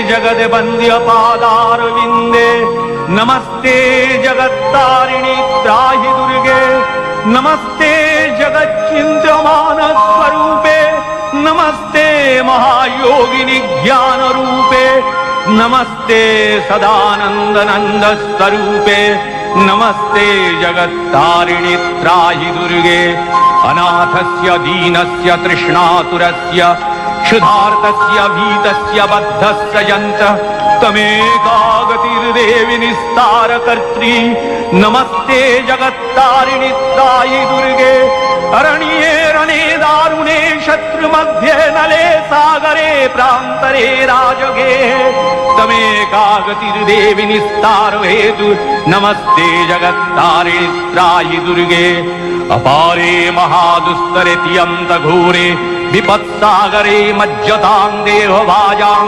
जगद्वन्द्य पादारविन्दे नमस्ते जगत्तारिणि त्राहि दुर्गे नमस्ते जगच्चिन्त्यमान स्वरूपे नमस्ते महायोगिनि ज्ञान रूपे नमस्ते सदानंद नंद स्वरूपे नमस्ते जगत्तारिणि त्राहि दुर्गे अनाथस्य दीनस्य तृष्णातुरस्य क्षुधार्तस्य भीतस्य बद्धस्य यन्तः तमेकागतिर्देवि निस्तारकर्त्री नमस्ते जगत्तारिणि त्राहि दुर्गे अरण्ये रणे दारुणे शत्रुमध्ये नले सागरे प्रान्तरे राजगे तमेकागतिर्देवि निस्तार हेतु नमस्ते जगत्तारिणि त्राहि दुर्गे अपारे महादुस्तरे तियन्त घोरे विपत्सागरे मज्जतां देहभाजां